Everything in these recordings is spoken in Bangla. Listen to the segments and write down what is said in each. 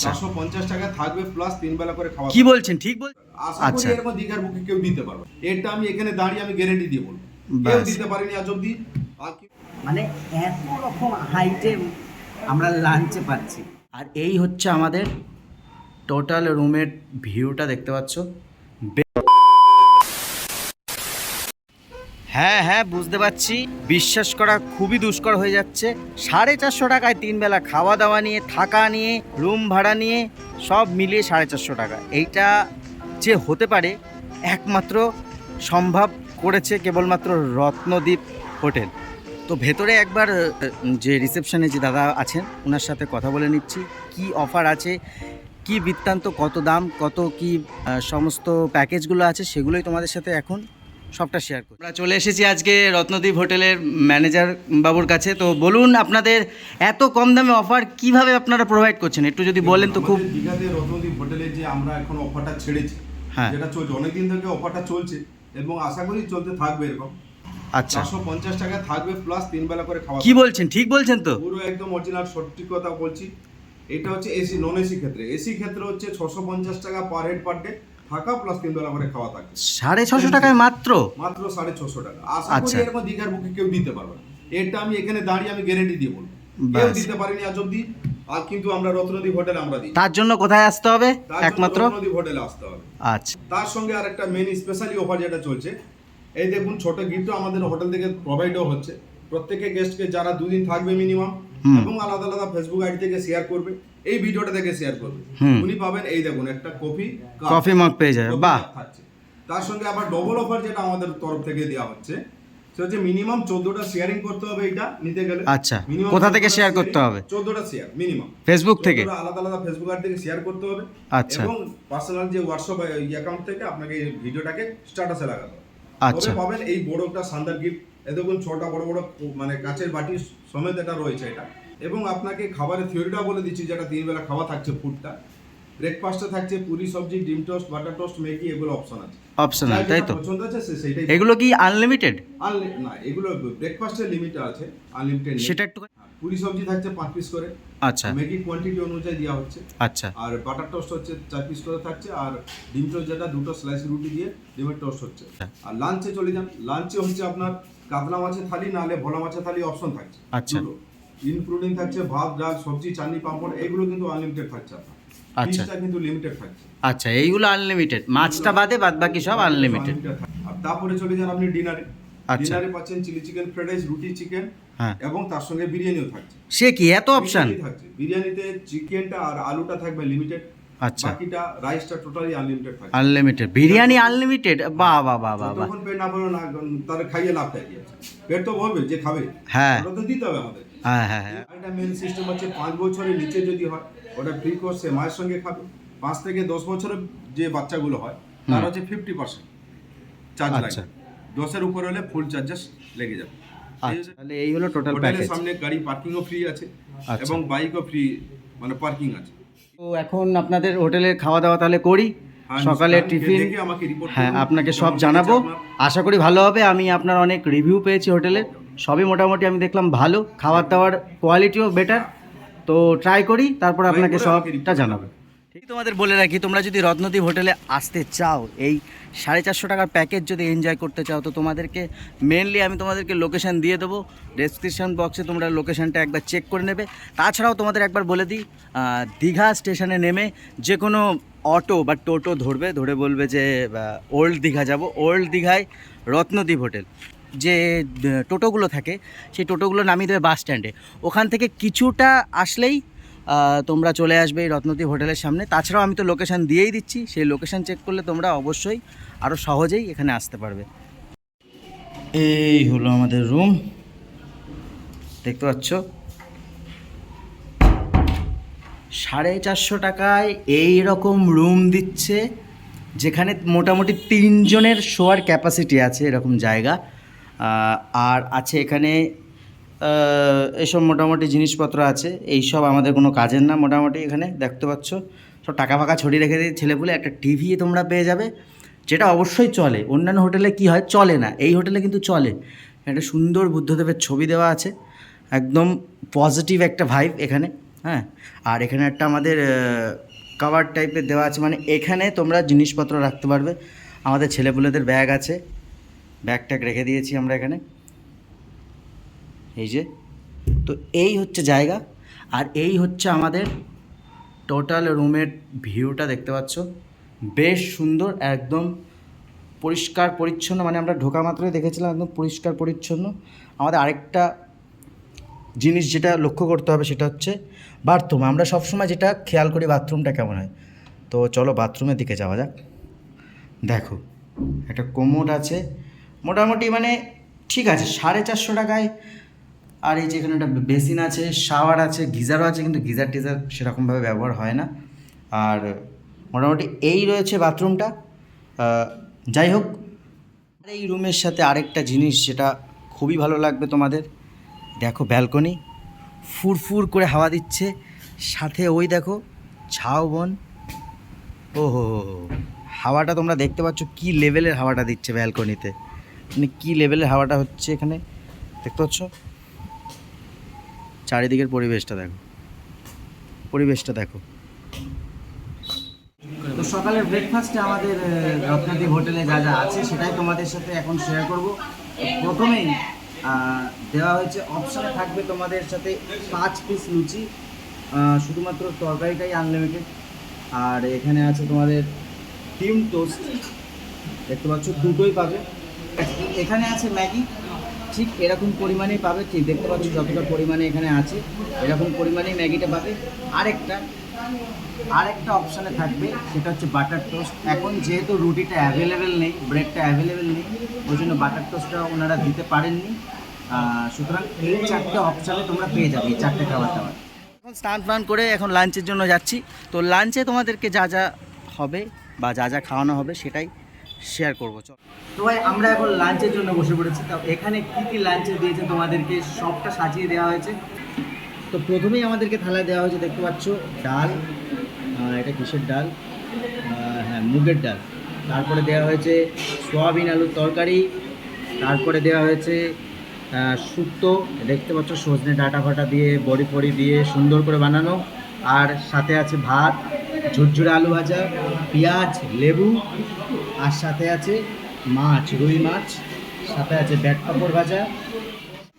আচ্ছা 450 টাকা থাকবে প্লাস 3 বেলা করে খাওয়া। কি বলছেন, ঠিক বল? আশা আচ্ছা করি এরকম দীঘার বুকে কেউ দিতে পারবে, এটা আমি এখানে দাঁড়িয়ে আমি গ্যারেন্টি দিয়ে বলবো কেউ ব্যাস। দিতে পারেনি আজ অব্দি। আর মানে এত রকম হাইটে আমরা লাঞ্চে পাচ্ছি। আর এই হচ্ছে আমাদের টোটাল রুমের ভিউটা, দেখতে পাচ্ছ। হ্যাঁ হ্যাঁ, বুঝতে পারছি, বিশ্বাস করা খুবই দুষ্কর হয়ে যাচ্ছে। 450 টাকায় 3 বেলা খাওয়া দাওয়া নিয়ে, থাকা নিয়ে, রুম ভাড়া নিয়ে সব মিলিয়ে 450 টাকা। এইটা যে হতে পারে একমাত্র সম্ভব করেছে কেবলমাত্র রত্নদ্বীপ হোটেল। তো ভেতরে একবার যে রিসেপশনে যে দাদা আছেন ওনার সাথে কথা বলে নিচ্ছি, কি অফার আছে, কি বৃত্তান্ত, কত দাম, কত কি সমস্ত প্যাকেজগুলো আছে সেগুলোই তোমাদের সাথে এখন সবটা শেয়ার করি। আমরা চলে এসেছি আজকে রত্নদ্বীপ হোটেলের ম্যানেজার বাবুর কাছে। তো বলুন, আপনাদের এত কম দামে অফার কিভাবে আপনারা প্রোভাইড করছেন, একটু যদি বলেন তো খুব। আমাদের দীঘাতে রত্নদ্বীপ হোটেলে যে আমরা এখন অফারটা ছেড়েছি, হ্যাঁ। যেটা চলছে অনেকদিন থেকে অফারটা চলছে এবং আশা করি চলতে থাকবে এরকম। আচ্ছা 450 টাকা থাকবে প্লাস 3 বেলা করে খাওয়া। কি বলছেন, ঠিক বলছেন তো? পুরো একদম অরিজিনাল সঠিক কথা বলছি। এটা হচ্ছে এসি, নন এসি ক্ষেত্রে। এসি ক্ষেত্রে হচ্ছে 650 টাকা পার হেড পার ডে থাকা প্লাস 3 বেলা করে খাওয়া থাকে 650 টাকায় মাত্র? মাত্র 650 টাকা। আশা আচ্ছা। করি এরকম দীঘার বুকে কেউ দিতে পারবে না, এটা আমি এখানে দাঁড়িয়ে আমি গ্যারেন্টি দিয়ে বলবো কেউ ব্যাস। দিতে পারেনি আজ অব্দি। আর কিন্তু আমরা রত্নদ্বীপ হোটেলে আমরা দিই। তার জন্য কোথায় আসতে হবে? তার জন্য একমাত্র রত্নদ্বীপ হোটেলে আসতে হবে। আচ্ছা তার সঙ্গে আর একটা মেন স্পেশালি অফার যেটা চলছে, এই দেখুন ছোট গিফটও আমাদের হোটেল থেকে প্রোভাইডও হচ্ছে প্রত্যেকে গেস্টকে, যারা দুদিন থাকবে মিনিমাম এবং আলাদা আলাদা ফেসবুক আইডি থেকে শেয়ার করবে, এই ভিডিওটা থেকে শেয়ার করবে, উনি পাবেন এই দেখুন একটা কফি মগ পেয়ে যাবে। বাহ। থাকছে। তার সঙ্গে আবার ডবল অফার যেটা আমাদের তরফ থেকে দেওয়া হচ্ছে, সেটা হচ্ছে মিনিমাম 14টা শেয়ারিং করতে হবে এটা নিতে গেলে। আচ্ছা, কোথা থেকে শেয়ার করতে হবে? 14টা শেয়ার মিনিমাম ফেসবুক থেকে? আলাদা আলাদা ফেসবুক আইডি থেকে শেয়ার করতে হবে। আচ্ছা। এবং পার্সোনাল যে হোয়াটসঅ্যাপ অ্যাকাউন্ট থেকে আপনাকে এই ভিডিওটাকে স্ট্যাটাসে লাগাতে হবে। আচ্ছা। তবে পাবেন এই বড় একটা শানদার গিফট। এই দেখুন ছোটা বড় বড় মানে কাচের বাটি সমেত এটা রয়েছে এটা। এবং আপনাকে খাবারের থিওরিটা বলে দিচ্ছি, যেটা 3 বেলা খাওয়া থাকছে ফুডটা। ব্রেকফাস্টে থাকছে পুরি সবজি, ডিম টোস্ট, বাটার টোস্ট, ম্যাগি, এগুলো অপশন আছে। অপশনাল, তাই তো? পছন্দ আছে সেইটাই। এগুলো কি আনলিমিটেড? না, এগুলো ব্রেকফাস্টের লিমিট আছে, আনলিমিটেড নেই। সেটা একটু। পুরি সবজি থাকছে 5 পিস করে। আচ্ছা ম্যাগি কোয়ান্টিটি অনুযায়ী দেওয়া হচ্ছে। আচ্ছা আর বাটার টোস্ট হচ্ছে 4 পিস করে থাকছে। আর ডিম টোস্ট যেটা দুটো স্লাইস রুটি দিয়ে ডিমের টোস্ট হচ্ছে। আর লাঞ্চে চলে যান, লাঞ্চে হচ্ছে আপনার কাতলা মাছের থালি নাহলে ভোলা মাছের থালি অপশন থাকছে। আচ্ছা। দুটো ইনক্লুডিং থাকছে ভাত, ডাল, সবজি, চাটনি, পাঁপড়, এগুলো কিন্তু আনলিমিটেড থাকছে আপনার। আচ্ছা। ফিশটা কিন্তু লিমিটেড থাকছে। আচ্ছা, এইগুলো আনলিমিটেড, মাছটা বাদে বাদ বাকি সব আনলিমিটেড। আর তারপরে চলে যান আপনি ডিনারে। আচ্ছা। ডিনারে পাচ্ছেন চিলি চিকেন, ফ্রাইড রাইস, রুটি, চিকেন, হ্যাঁ। এবং তার সঙ্গে বিরিয়ানিও থাকছে। সে কি এত অপশন? বিরিয়ানি থাকছে, বিরিয়ানিতে চিকেনটা আর আলুটা থাকবে লিমিটেড। আচ্ছা। বাকিটা রাইসটা টোটালি আনলিমিটেড থাকছে। Unlimited biryani, unlimited? বাহ বাহ বাহ বাহ বাহ। যতক্ষণ পেট না ভরবে না, তার খাইয়ে লাভটা কি আছে? পেট তো ভরবে যে খাবে। হ্যাঁ। ওটা তো দিতে হবে আমাদের। হ্যাঁ হ্যাঁ হ্যাঁ। একটা মেন সিস্টেম হচ্ছে 5 বছরের নিচে যদি হয় ওটা ফ্রি কোর্স, সে মায়ের সঙ্গে খাবে। 5 থেকে 10 বছরের যে বাচ্চাগুলো হয় তার হচ্ছে 50% চার্জ আচ্ছা। লাগবে। 10-এর উপর হলে ফুল চার্জেস লেগে যাবে। আচ্ছা, তাহলে এই হলো টোটাল হোটেলের প্যাকেজ। সামনে গাড়ি পার্কিংও ফ্রি আছে আচ্ছা। এবং বাইকও ফ্রি, মানে পার্কিং আছে। তো এখন আপনাদের হোটেলের খাওয়া দাওয়া তাহলে করি। হ্যাঁ, সকালে নিশ্চয়ই। টিফিন, দেখে আমাকে রিপোর্ট হ্যাঁ করুন, আপনাকে কেমন সব লেগেছে জানাবো। আপনার। আশা করি ভালো হবে। আমি আপনার অনেক রিভিউ পেয়েছি হোটেলের, সবই মোটামুটি আমি দেখলাম ভালো, খাবার দাবার কোয়ালিটিও বেটার। তো ট্রাই করি, তারপর আপনাকে করে আমাকে সবটা report জানাবো। ঠিক, তোমাদের বলে রাখি, তোমরা যদি রত্নদ্বীপ হোটেলে আসতে চাও, এই 450 টাকার প্যাকেজ যদি এনজয় করতে চাও, তো তোমাদেরকে মেনলি আমি তোমাদেরকে লোকেশান দিয়ে দেবো ডেসক্রিপশন বক্সে, তোমরা লোকেশানটা একবার চেক করে নেবে। তাছাড়াও তোমাদের একবার বলে দিই, দীঘা স্টেশনে নেমে যে কোনো অটো বা টোটো ধরবে, ধরে বলবে যে ওল্ড দীঘা যাব। ওল্ড দীঘায় রত্নদ্বীপ হোটেল যে টোটোগুলো থাকে, সেই টোটোগুলো নামিয়ে দেবে বাস স্ট্যান্ডে। ওখান থেকে কিছুটা আসলেই তোমরা চলে আসবে এই রত্নদ্বীপ হোটেলের সামনে। তাছাড়াও আমি তো লোকেশান দিয়েই দিচ্ছি, সেই লোকেশান চেক করলে তোমরা অবশ্যই আরও সহজেই এখানে আসতে পারবে। এই হলো আমাদের রুম, দেখতে পাচ্ছ। 450 টাকায় এই রকম রুম দিচ্ছে, যেখানে মোটামুটি 3 জনের শোয়ার ক্যাপাসিটি আছে, এরকম জায়গা। আর আছে এখানে এসব মোটামুটি জিনিসপত্র আছে, এইসব আমাদের কোনো কাজের না। মোটামুটি এখানে দেখতে পাচ্ছ সব টাকা ফাঁকা ছড়িয়ে রেখে দিয়ে ছেলেপুলে। একটা টিভি তোমরা পেয়ে যাবে, যেটা অবশ্যই চলে। অন্যান্য হোটেলে কি হয়, চলে না, এই হোটেলে কিন্তু চলে। একটা সুন্দর বুদ্ধদেবের ছবি দেওয়া আছে, একদম পজিটিভ একটা ভাইব এখানে। হ্যাঁ, আর এখানে একটা আমাদের কভার টাইপের দেওয়া আছে, মানে এখানে তোমরা জিনিসপত্র রাখতে পারবে। আমাদের ছেলেপুলেদের ব্যাগ আছে, ব্যাগ ট্যাগ রেখে দিয়েছি আমরা এখানে। এই যে, তো এই হচ্ছে জায়গা, আর এই হচ্ছে আমাদের টোটাল রুমের ভিউটা দেখতে পাচ্ছ। বেশ সুন্দর, একদম পরিষ্কার পরিচ্ছন্ন, মানে আমরা ঢোকা মাত্রই দেখেছিলাম একদম পরিষ্কার পরিচ্ছন্ন। আমাদের আরেকটা জিনিস যেটা লক্ষ্য করতে হবে সেটা হচ্ছে বাথরুম। আমরা সবসময় যেটা খেয়াল করি বাথরুমটা কেমন হয়, তো চলো বাথরুমের দিকে যাওয়া যাক। দেখো, একটা কোমোড আছে, মোটামুটি মানে ঠিক আছে 450 টাকায়। আর এই যে এখানে একটা বেসিন আছে, শাওয়ার আছে, গিজারও আছে, কিন্তু গিজার টিজার সেরকমভাবে ব্যবহার হয় না। আর মোটামুটি এই রয়েছে বাথরুমটা। যাই হোক, এই রুমের সাথে আরেকটা জিনিস যেটা খুবই ভালো লাগবে তোমাদের, দেখো ব্যালকনি, ফুরফুর করে হাওয়া দিচ্ছে, সাথে ওই দেখো ঝাউবন। ও হো, হাওয়াটা তোমরা দেখতে পাচ্ছ কী লেভেলের হাওয়াটা দিচ্ছে ব্যালকনিতে, মানে কী লেভেলের হাওয়াটা হচ্ছে এখানে দেখতে পাচ্ছ। চারিদিকের পরিবেশটা দেখো, পরিবেশটা দেখো। তো সকালের ব্রেকফাস্টে আমাদের রত্নদ্বীপ হোটেলে যা যা আছে সেটাই তোমাদের সাথে এখন শেয়ার করব। প্রথমেই দেওয়া হয়েছে, অপশানে থাকবে তোমাদের সাথে 5 পিস লুচি, শুধুমাত্র তরকারিটাই আনলিমিটেড। আর এখানে আছে তোমাদের ডিম টোস্ট, দেখতে পাচ্ছ দুটোই পাবে। এখানে আছে ম্যাগি, ঠিক এরকম পরিমাণেই পাবে, ঠিক দেখতে পাচ্ছ যতটা পরিমাণে এখানে আছে এরকম পরিমাণেই ম্যাগিটা পাবে। আরেকটা অপশানে থাকবে, সেটা হচ্ছে বাটার টোস্ট। এখন যেহেতু রুটিটা অ্যাভেলেবেল নেই, ব্রেডটা অ্যাভেলেবেল নেই, ওই জন্য বাটার টোস্টটা ওনারা দিতে পারেননি। সুতরাং এই 4টে অপশানে তোমরা পেয়ে যাবে, এই 4টে খাবার দাবার। এখন স্নান ফান করে এখন লাঞ্চের জন্য যাচ্ছি। তো লাঞ্চে তোমাদেরকে যা যা হবে বা যা যা খাওয়ানো হবে সেটাই শেয়ার করবো। চল, তো ভাই আমরা এখন লাঞ্চের জন্য বসে পড়েছি। তো এখানে কী কী লাঞ্চে দিয়েছে তোমাদেরকে সবটা সাজিয়ে দেওয়া হয়েছে। তো প্রথমেই আমাদেরকে থালায় দেওয়া হয়েছে, দেখতে পাচ্ছ ডাল, এটা কিসের ডাল, হ্যাঁ মুগের ডাল। তারপরে দেওয়া হয়েছে সয়াবিন আলুর তরকারি। তারপরে দেওয়া হয়েছে শুক্তো, দেখতে পাচ্ছ সজনে ডাঁটা ফাটা দিয়ে বড়ি ফড়ি দিয়ে সুন্দর করে বানানো। আর সাথে আছে ভাত, ঝুরঝুরে আলু ভাজা, পেঁয়াজ, লেবু, আর সাথে আছে মাছ, রুই মাছ, সাথে আছে ব্যাট পাঁপড় ভাজা,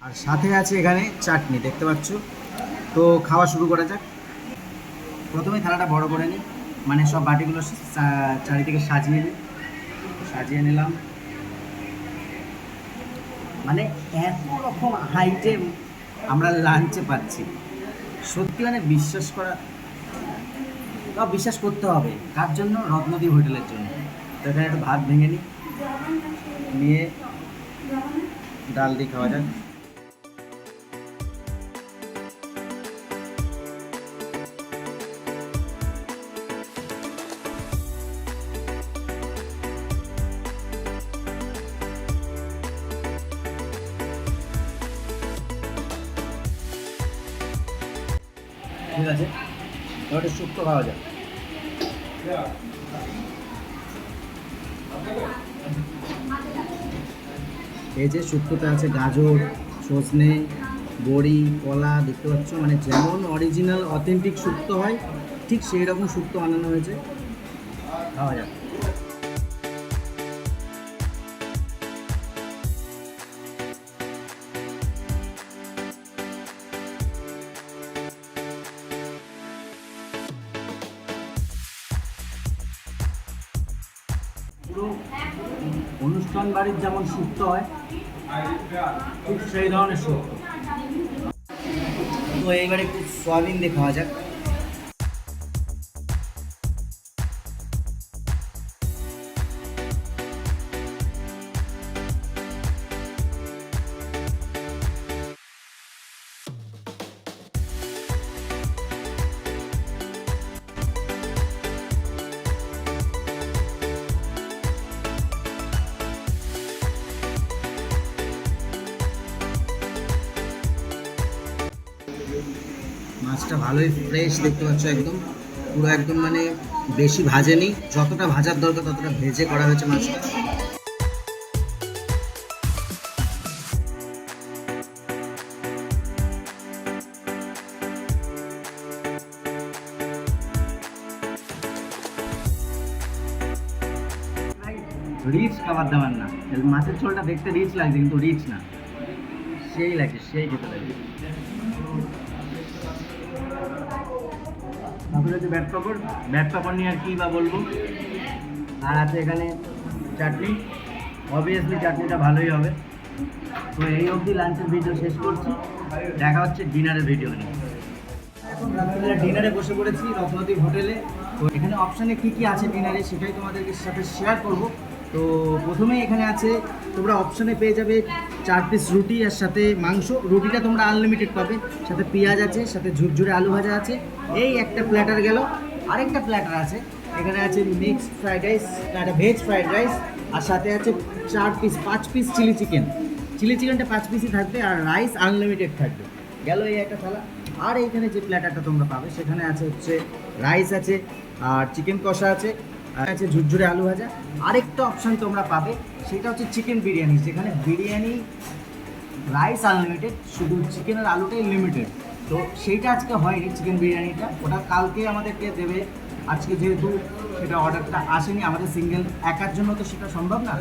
আর সাথে আছে এখানে চাটনি, দেখতে পাচ্ছ। তো খাওয়া শুরু করা যাক। প্রথমে থালাটা বড় করে নিই, মানে সব বাটিগুলো চারিদিকে সাজিয়ে নিলাম। মানে এত রকম আইটেম আমরা লাঞ্চে পাচ্ছি, সত্যি মানে বিশ্বাস করতে হবে। কার জন্য? রত্নদ্বীপ হোটেলের জন্য। তো এখানে একটু ভাত ভেঙে নিয়ে ডাল দিয়ে খাওয়া যাক। ঠিক আছে, এবার শুক্তো খাওয়া যায়। এই যে শুক্তোতে আছে গাজর, সজনে, বড়ি, কলা, দেখতে পাচ্ছ, মানে যেমন অরিজিনাল অথেন্টিক শুক্তো হয় ঠিক সেই রকম শুক্তো বানানো হয়েছে। খাওয়া যাক। পুরো অনুষ্ঠান বাড়ির যেমন শুক্তো হয় ঠিক সেই ধরনের শুক্তো। তো এইবারে একটু সয়াবিন দিয়ে খাওয়া যাক। মাছটা ভালোই ফ্রেশ, দেখতে পাচ্ছ, একদম পুরো একদম মানে বেশি ভাজেনি, যতটা ভাজার দরকার ততটা ভেজে করা হয়েছে মাছটা। রিচ খাবার দাবার না, মাছের ঝোলটা দেখতে রিচ লাগছে কিন্তু রিচ না, সেই লাগছে, সেই খেতে লাগছে। তারপরে হচ্ছে ব্যাট পাপড় নিয়ে আর কি বা বলবো। আর আছে এখানে চাটনি, অবভিয়াসলি চাটনিটা ভালোই হবে। তো এই অবধি লাঞ্চের ভিডিও শেষ করছি, দেখা হচ্ছে ডিনারের ভিডিও নিয়ে। এখন রাত্রিবেলা ডিনারে বসে পড়েছি রত্নদ্বীপ হোটেলে। তো এখানে অপশানে কী কী আছে ডিনারে সেটাই তোমাদেরকে সাথে শেয়ার করব। তো প্রথমেই এখানে আছে, তোমরা অপশানে পেয়ে যাবে 4 পিস রুটি আর সাথে মাংস। রুটিটা তোমরা আনলিমিটেড পাবে, সাথে পেঁয়াজ আছে, সাথে ঝুরঝুরে আলু ভাজা আছে। এই একটা প্ল্যাটার গেল। আরেকটা প্ল্যাটার আছে, এখানে আছে মিক্সড ফ্রাইড রাইস, একটা ভেজ ফ্রাইড রাইস, আর সাথে আছে 5 পিস চিলি চিকেন। চিলি চিকেনটা 5 পিসই থাকবে আর রাইস আনলিমিটেড থাকবে। গেল এই একটা থালা। আর এইখানে যে প্ল্যাটারটা তোমরা পাবে সেখানে আছে হচ্ছে রাইস আছে, আর চিকেন কষা আছে, আর আছে ঝুরঝুরে আলু ভাজা। আরেকটা অপশান তোমরা পাবে, সেটা হচ্ছে চিকেন বিরিয়ানি, যেখানে বিরিয়ানি রাইস আনলিমিটেড, শুধু চিকেনের আলুটাই লিমিটেড। তো সেইটা আজকে হয়নি, চিকেন বিরিয়ানিটা, ওটা কালকে আমাদেরকে দেবে। আজকে যেহেতু সেটা অর্ডারটা আসেনি, আমাদের সিঙ্গেল একার জন্য তো সেটা সম্ভব না।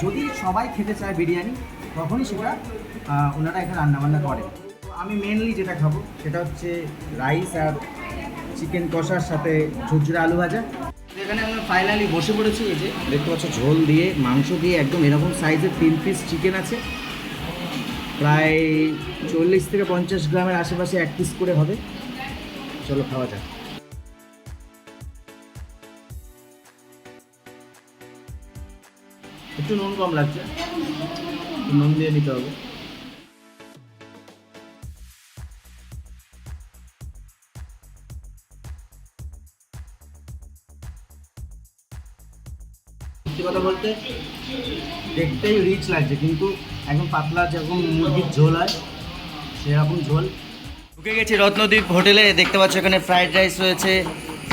যদি সবাই খেতে চায় বিরিয়ানি, তখনই সেটা ওনারা এখানে রান্নাবান্না করে। আমি মেনলি যেটা খাবো সেটা হচ্ছে রাইস আর চিকেন কষার সাথে ঝুরঝুরে আলু ভাজা। এখানে আমরা ফাইনালি বসে পড়েছি। এই যে দেখতে পাচ্ছ, ঝোল দিয়ে মাংস দিয়ে একদম এরকম সাইজের 3 পিস চিকেন আছে, প্রায় 40 থেকে 50 গ্রামের আশেপাশে 1 পিস করে হবে। চলো খাওয়া যাক। একটু নুন কম লাগছে, নুন দিয়ে নিতে হবে। সত্যি কথা বলতে দেখতেই রিচ লাগছে, কিন্তু একদম পাতলা যেরকম মুরগির ঝোল হয় সেরকম ঝোল। ঢুকে গেছি রত্নদ্বীপ হোটেলে। দেখতে পাচ্ছ এখানে ফ্রাইড রাইস রয়েছে,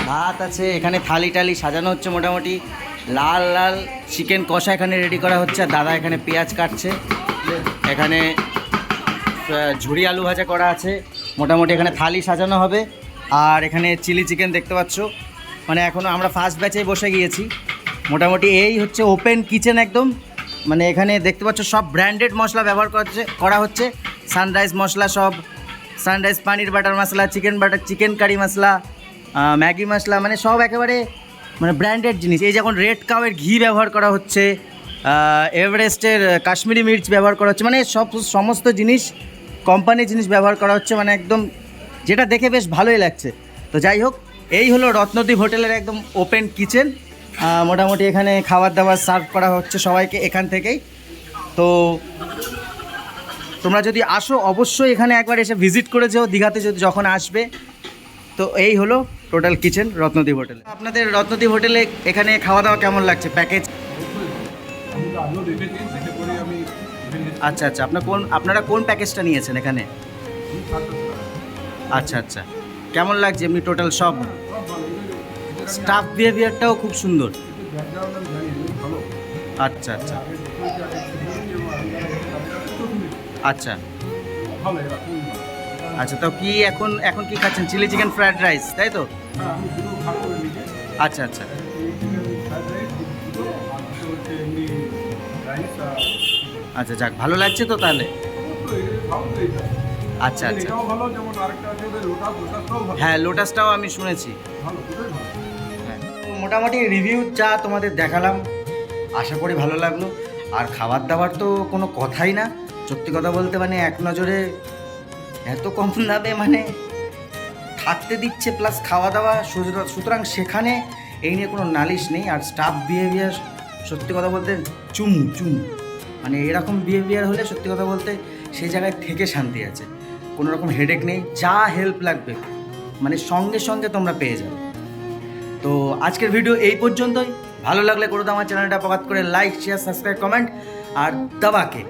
ভাত আছে, এখানে থালি টালি সাজানো হচ্ছে মোটামুটি। লাল লাল চিকেন কষা এখানে রেডি করা হচ্ছে, আর দাদা এখানে পেঁয়াজ কাটছে। এখানে ঝুরি আলু ভাজা করা আছে, মোটামুটি এখানে থালি সাজানো হবে। আর এখানে চিলি চিকেন দেখতে পাচ্ছ, মানে এখনও আমরা ফার্স্ট ব্যাচেই বসে গিয়েছি। মোটামুটি এই হচ্ছে ওপেন কিচেন একদম। মানে এখানে দেখতে পাচ্ছ সব ব্র্যান্ডেড মশলা ব্যবহার করা হচ্ছে। সানরাইজ মশলা, সব সানরাইজ পানির বাটার মশলা, চিকেন কারি মশলা, ম্যাগি মশলা, মানে সব একেবারে মানে ব্র্যান্ডেড জিনিস। এই যখন রেড কাউয়ের ঘি ব্যবহার করা হচ্ছে, এভারেস্টের কাশ্মীরি মির্চ ব্যবহার করা হচ্ছে, মানে সমস্ত জিনিস কোম্পানির জিনিস ব্যবহার করা হচ্ছে, মানে একদম যেটা দেখে বেশ ভালোই লাগছে। তো যাই হোক, এই হলো রত্নদ্বীপ হোটেলের একদম ওপেন কিচেন। মোটামুটি এখানে খাবার দাবার সার্ভ করা হচ্ছে সবাইকে এখান থেকেই। তো তোমরা যদি আসো অবশ্যই এখানে একবার এসে ভিজিট করে যেও, দীঘাতে যখন আসবে। তো এই হলো টোটাল কিচেন রত্নদ্বীপ হোটেলে। আপনাদের রত্নদ্বীপ হোটেলে এখানে খাওয়া দাওয়া কেমন লাগছে, প্যাকেজ? আচ্ছা আচ্ছা, আপনারা কোন প্যাকেজটা নিয়েছেন এখানে? আচ্ছা আচ্ছা, কেমন লাগছে এমনি টোটাল সব? স্টাফ বিহেভিয়ারটাও খুব সুন্দর। আচ্ছা আচ্ছা আচ্ছা আচ্ছা, তো কি এখন কি খাচ্ছেন? চিলি চিকেন ফ্রাইড রাইস, তাই তো? আচ্ছা আচ্ছা আচ্ছা, যাক, ভালো লাগছে তো তাহলে। আচ্ছা আচ্ছা, হ্যাঁ লোটাসটাও আমি শুনেছি। হ্যাঁ, মোটামুটি রিভিউ যা তোমাদের দেখালাম, আশা করি ভালো লাগলো। আর খাবার দাবার তো কোনো কথাই না, সত্যি কথা বলতে মানে এক নজরে এত কম দামে মানে থাকতে দিচ্ছে, প্লাস খাওয়া দাওয়া, সুতরাং সেখানে এই নিয়ে কোনো নালিশ নেই। আর স্টাফ বিহেভিয়ার সত্যি কথা বলতে চুমু, মানে এরকম বিহেভিয়ার হলে সত্যি কথা বলতে সেই জায়গায় থেকে শান্তি আছে, কোনো রকম হেডেক নেই। যা হেল্প লাগবে মানে সঙ্গে সঙ্গে তোমরা পেয়ে যাবে। তো আজকের ভিডিও এই পর্যন্তই। ভালো লাগলে করে দাও আমার চ্যানেলটা পকাত করে লাইক, শেয়ার, সাবস্ক্রাইব, কমেন্ট আর দাবাকে